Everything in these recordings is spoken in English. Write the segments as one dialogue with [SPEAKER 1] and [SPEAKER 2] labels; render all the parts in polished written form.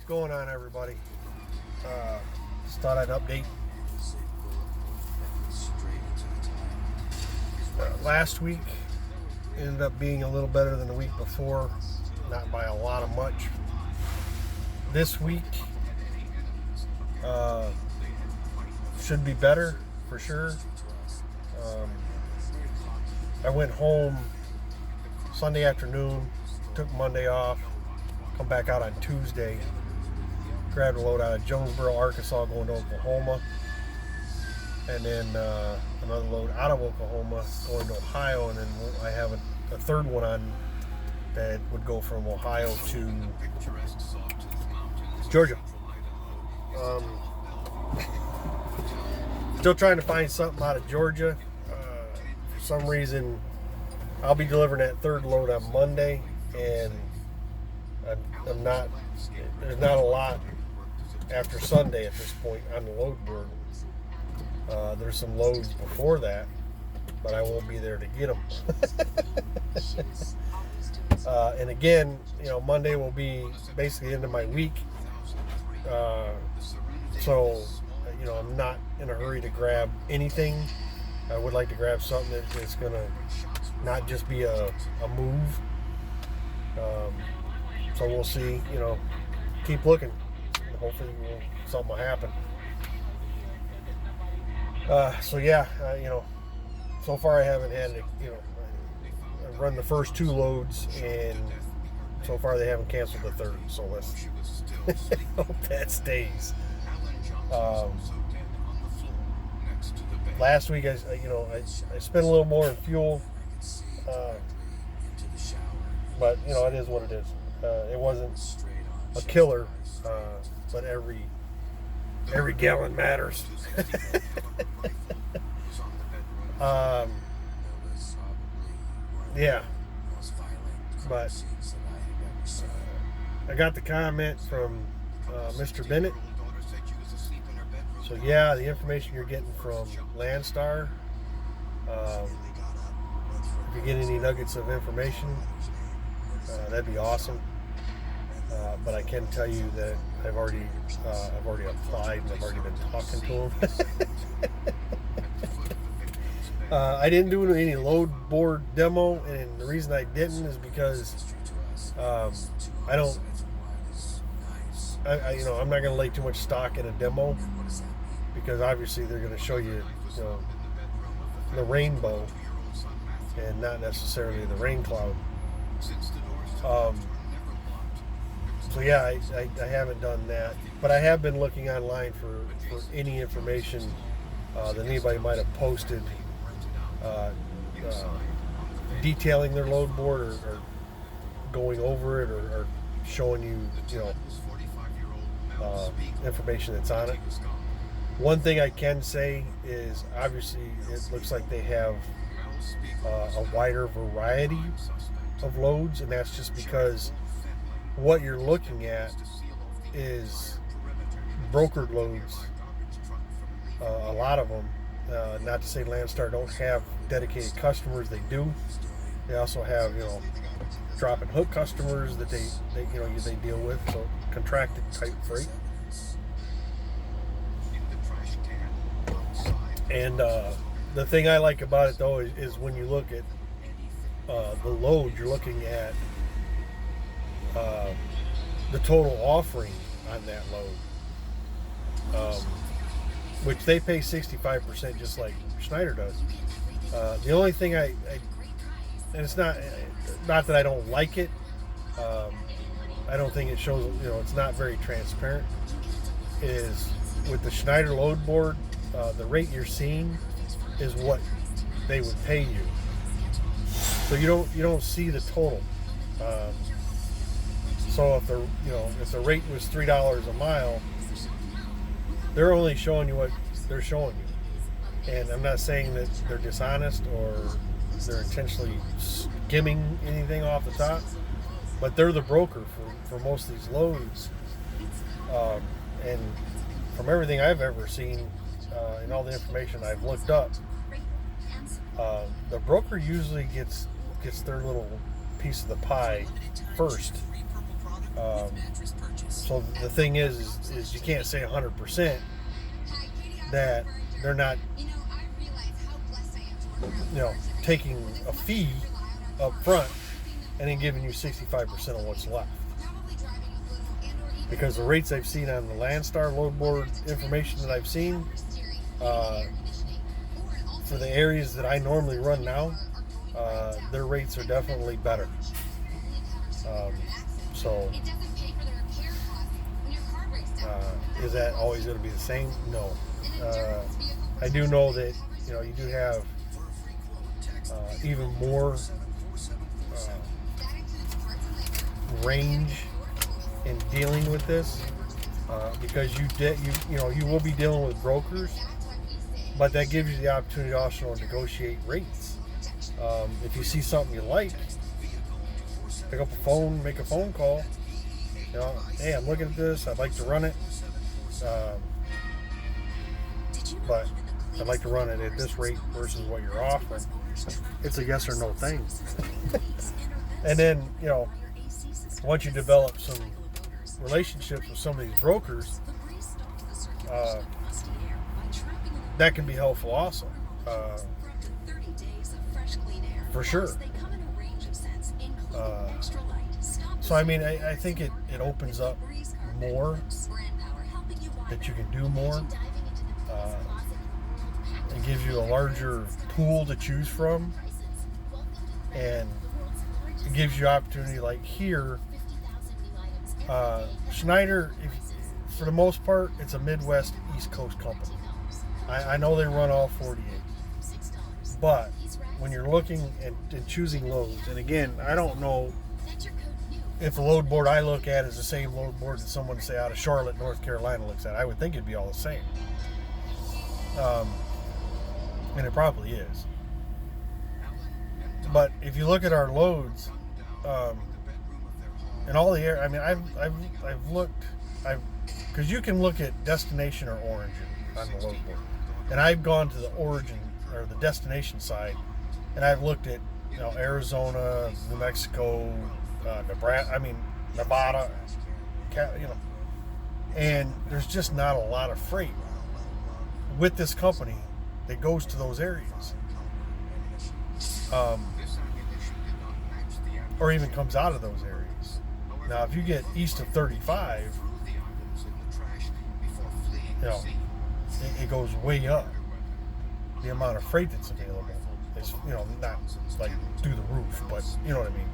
[SPEAKER 1] What's going on, everybody? Just thought I'd update. Last week ended up being a little better than the week before, not by a lot of much. This week should be better for sure. I went home Sunday afternoon, took Monday off, come back out on Tuesday, grabbed a load out of Jonesboro, Arkansas, going to Oklahoma, and then another load out of Oklahoma going to Ohio, and then I have a third one on that would go from Ohio to Georgia. Still trying to find something out of Georgia. For some reason, I'll be delivering that third load on Monday, and I'm not. There's not a lot after Sunday at this point on the load board. There's some loads before that, but I won't be there to get them. And again, Monday will be basically the end of my week. So, I'm not in a hurry to grab anything. I would like to grab something that's going to not just be a move. So we'll see, keep looking. Hopefully something will happen. So far I haven't had to, I've run the first two loads, and so far they haven't canceled the third. So let's hope that stays. Last week I spent a little more in fuel, but it is what it is. It wasn't a killer, but every gallon matters. But I got the comment from Mr. Bennett. So the information you're getting from Landstar, if you get any nuggets of information, that'd be awesome. But I can tell you that I've already applied, and I've already been talking to him. I didn't do any load board demo, and the reason I didn't is because I'm not going to lay too much stock in a demo, because obviously they're going to show you, the rainbow and not necessarily the rain cloud. I haven't done that, but I have been looking online for any information that anybody might have posted detailing their load board or going over it or showing you, information that's on it. One thing I can say is obviously it looks like they have a wider variety of loads, and that's just because what you're looking at is brokered loads. A lot of them, not to say Landstar don't have dedicated customers, they do. They also have, drop and hook customers that they deal with, so contracted type freight. And the thing I like about it though is when you look at the load, you're looking at the total offering on that load, which they pay 65% just like Schneider does. The only thing and it's not that I don't like it, I don't think it shows, it's not very transparent, is with the Schneider load board, the rate you're seeing is what they would pay you. So you don't see the total. So if the rate was $3 a mile, they're only showing you what they're showing you. And I'm not saying that they're dishonest or they're intentionally skimming anything off the top, but they're the broker for most of these loads. And from everything I've ever seen and all the information I've looked up, the broker usually gets their little piece of the pie first. So the thing is you can't say 100% that they're not, taking a fee up front and then giving you 65% of what's left. Because the rates I've seen on the Landstar load board information that I've seen, for the areas that I normally run now, their rates are definitely better. So, is that always going to be the same? No. I do know that you do have even more range in dealing with this, because you will be dealing with brokers, but that gives you the opportunity to also negotiate rates. If you see something you like, pick up a phone, make a phone call. Hey, I'm looking at this. I'd like to run it, but I'd like to run it at this rate versus what you're offering. It's a yes or no thing. And then, once you develop some relationships with some of these brokers, that can be helpful also, for sure. So I think it opens up more, that you can do more. It gives you a larger pool to choose from, and it gives you opportunity. Like here, Schneider, for the most part, it's a Midwest East Coast company. I know they run all 48, but when you're looking and choosing loads, and again, I don't know if the load board I look at is the same load board that someone, say, out of Charlotte, North Carolina looks at. I would think it'd be all the same. And it probably is. But if you look at our loads, and all the air, I've looked, because you can look at destination or origin on the load board, and I've gone to the origin or the destination side, and I've looked at Arizona, New Mexico, Nebraska, Nevada, and there's just not a lot of freight with this company that goes to those areas, or even comes out of those areas. Now, if you get east of 35, it goes way up. The amount of freight that's available is, not like through the roof, but you know what I mean.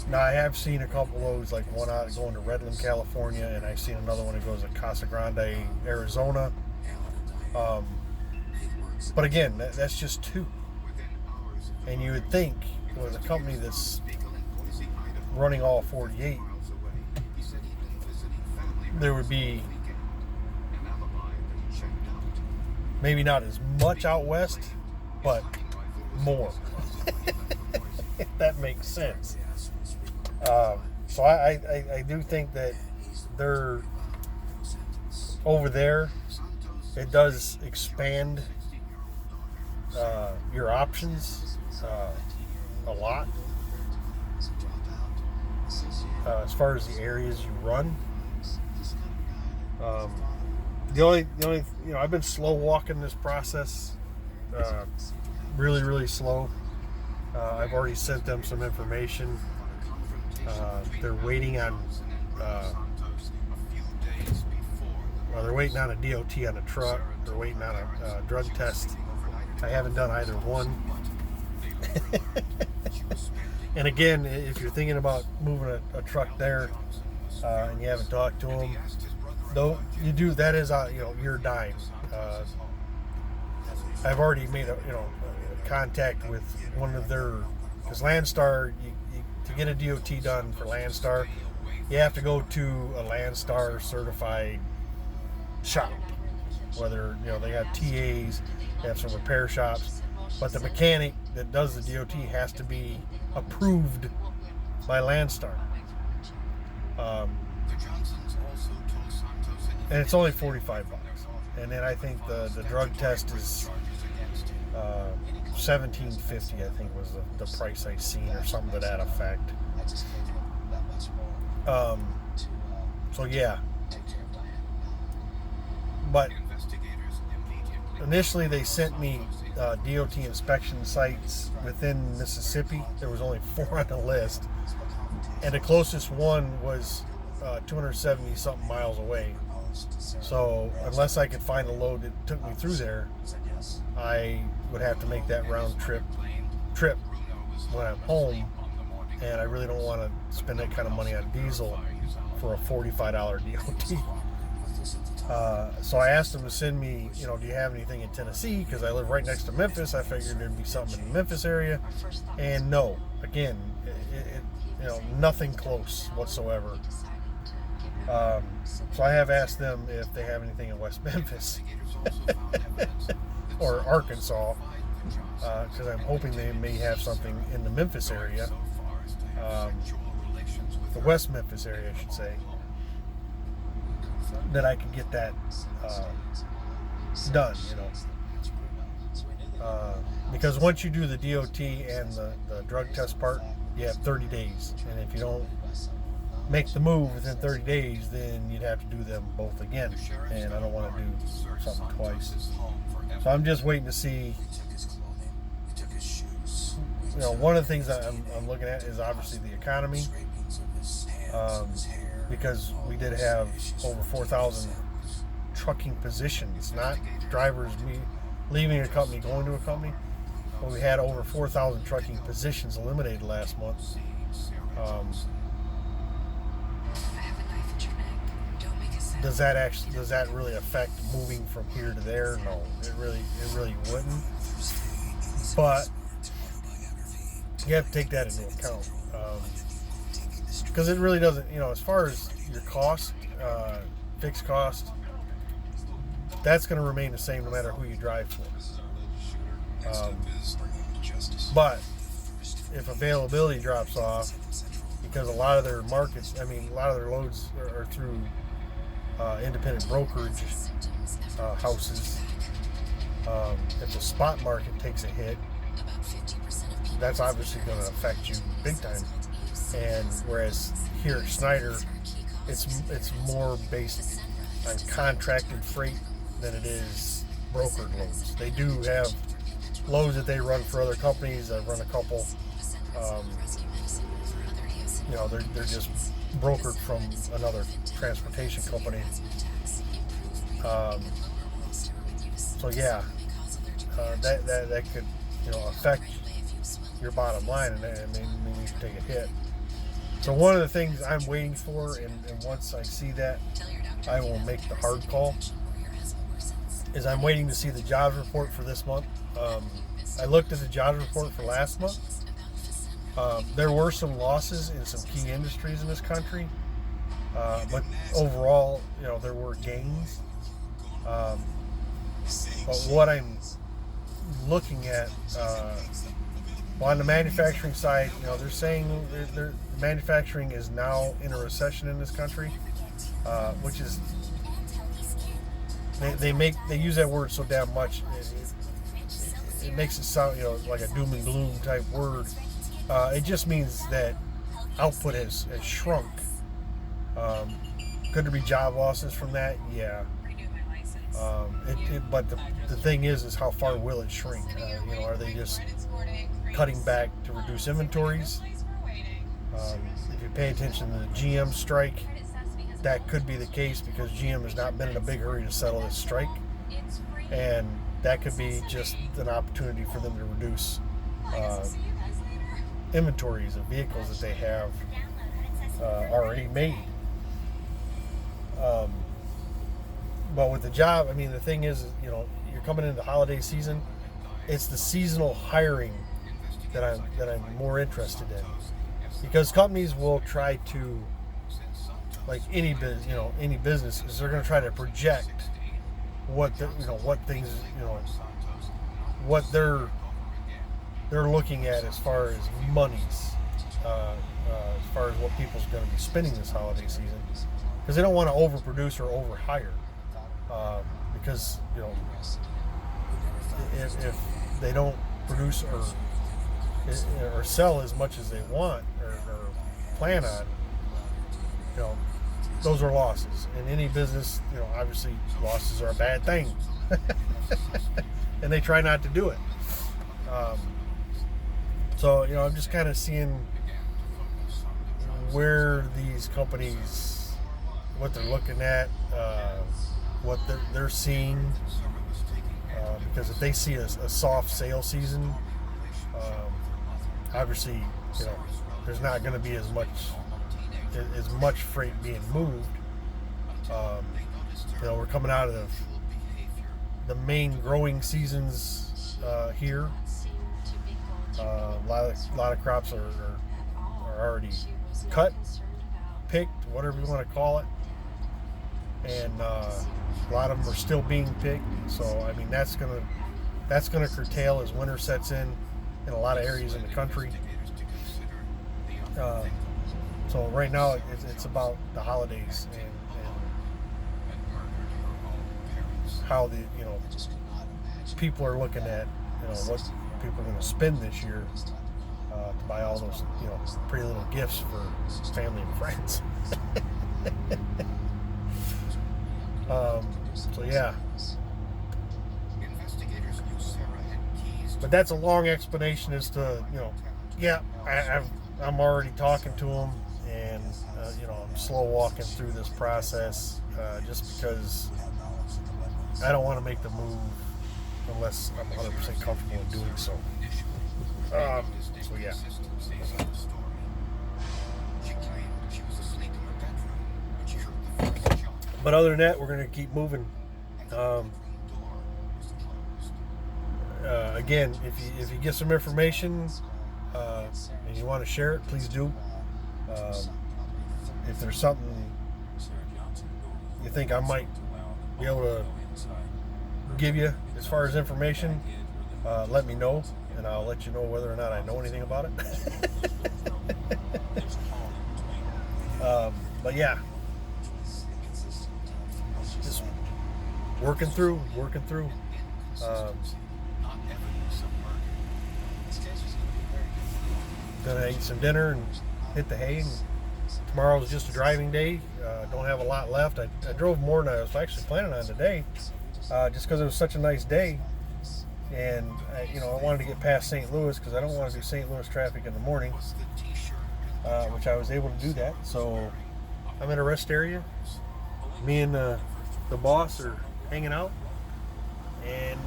[SPEAKER 1] Now, I have seen a couple loads, like one out going to Redland, California, and I've seen another one that goes to Casa Grande, Arizona. But again, that's just two. And you would think with a company that's running all 48, there would be maybe not as much out west, but more. If that makes sense. So I do think that they're over there. It does expand your options a lot as far as the areas you run. The only I've been slow walking this process, really, really slow. I've already sent them some information. They're waiting on they're waiting on a DOT on a truck. They're waiting on a drug test. I haven't done either one. And again, if you're thinking about moving a truck there, and you haven't talked to them, though you do, that is your dime. I've already made a contact with one of their, because Landstar, to get a DOT done for Landstar, you have to go to a Landstar certified shop. Whether they have TAs, they have some repair shops, but the mechanic that does the DOT has to be approved by Landstar. And it's only $45. And then I think the drug test is $17.50. I think was the price I seen, or something to that effect. Um, so yeah, but initially they sent me DOT inspection sites within Mississippi. There was only 4 on the list, and the closest one was 270 something miles away. So unless I could find a load that took me through there, I would have to make that round trip when I'm home, and I really don't want to spend that kind of money on diesel for a $45 DOT. So I asked them to send me, do you have anything in Tennessee? Because I live right next to Memphis. I figured there'd be something in the Memphis area, and no, again, nothing close whatsoever. So I have asked them if they have anything in West Memphis or Arkansas, because I'm hoping they may have something in the Memphis area, the West Memphis area, I should say, that I can get that done, because once you do the DOT and the drug test part, you have 30 days, and if you don't make the move within 30 days, then you'd have to do them both again, and I don't want to do something twice. So I'm just waiting to see. One of the things I'm looking at is obviously the economy, because we did have over 4,000 trucking positions, not drivers leaving a company, going to a company, but we had over 4,000 trucking positions eliminated last month. Does that really affect moving from here to there? No, it really wouldn't. But you have to take that into account, because it really doesn't. As far as your cost, fixed cost, that's going to remain the same no matter who you drive for. But if availability drops off, because a lot of their markets, a lot of their loads are through independent brokerage houses. If the spot market takes a hit, that's obviously going to affect you big time. And whereas here at Schneider, it's more based on contracted freight than it is brokered loads. They do have loads that they run for other companies. I've run a couple. They're just brokered from another transportation company. So yeah, that could affect your bottom line, and maybe you should take a hit. So one of the things I'm waiting for, and once I see that, I will make the hard call, is I'm waiting to see the jobs report for this month. I looked at the jobs report for last month. There were some losses in some key industries in this country, but overall, there were gains. But what I'm looking at, on the manufacturing side, they're saying manufacturing is now in a recession in this country, which is they use that word so damn much. It makes it sound like a doom and gloom type word. It just means that output has shrunk. Could there be job losses from that? Yeah. But the thing is how far will it shrink? Are they just cutting back to reduce inventories? If you pay attention to the GM strike, that could be the case, because GM has not been in a big hurry to settle this strike, and that could be just an opportunity for them to reduce inventories of vehicles that they have already made. But with the job, the thing is, you're coming into the holiday season. It's the seasonal hiring that I'm more interested in, because companies will try to, like any business, is they're going to try to project what they're looking at as far as monies, as far as what people's going to be spending this holiday season, because they don't want to overproduce or overhire, because if they don't produce or sell as much as they want or plan on, know, those are losses. In any business, you know, obviously losses are a bad thing. And they try not to do it. So, you know, I'm just kind of seeing where these companies, what they're looking at, what they're seeing. Because if they see a soft sale season, obviously, you know, there's not going to be as much freight being moved. You know, we're coming out of the main growing seasons here. A lot of crops are already cut, picked, whatever you want to call it, and a lot of them are still being picked. So I mean, that's gonna curtail as winter sets in a lot of areas in the country. So right now it's about the holidays and how the, you know, people are looking at, you know, what people are going to spend this year to buy all those, you know, pretty little gifts for family and friends. So yeah, but that's a long explanation as to, you know, yeah, I'm already talking to them, and you know, I'm slow walking through this process just because I don't want to make the move unless I'm 100% comfortable in doing so. So yeah. But other than that, we're going to keep moving. Again, if you get some information and you want to share it, please do. If there's something you think I might be able to give you as far as information, let me know, and I'll let you know whether or not I know anything about it. But yeah, just working through. Gonna eat some dinner and hit the hay. And tomorrow's just a driving day. Don't have a lot left. I drove more than I was actually planning on today, just because it was such a nice day. And you know, I wanted to get past St. Louis because I don't want to do St. Louis traffic in the morning, which I was able to do that. So I'm in a rest area. Me and the boss are hanging out and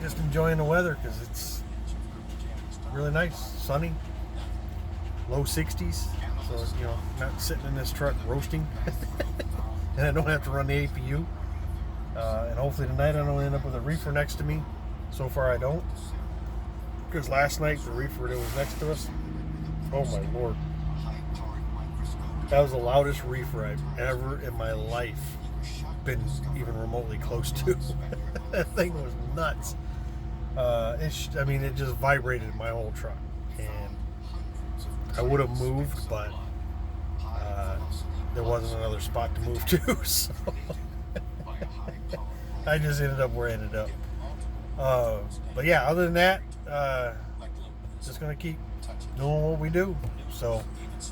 [SPEAKER 1] just enjoying the weather because it's really nice, sunny, low 60s. So, you know, not sitting in this truck roasting, and I don't have to run the APU. And hopefully tonight I don't end up with a reefer next to me. So far I don't, because last night the reefer that was next to us, oh my lord, that was the loudest reefer I've ever in my life been even remotely close to. That thing was nuts. I mean, it just vibrated my whole truck, and I would have moved, but there wasn't another spot to move to, so I just ended up where I ended up. But yeah, other than that, just gonna keep doing what we do. So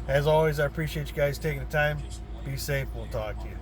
[SPEAKER 1] as always, I appreciate you guys taking the time. Be safe. We'll talk to you.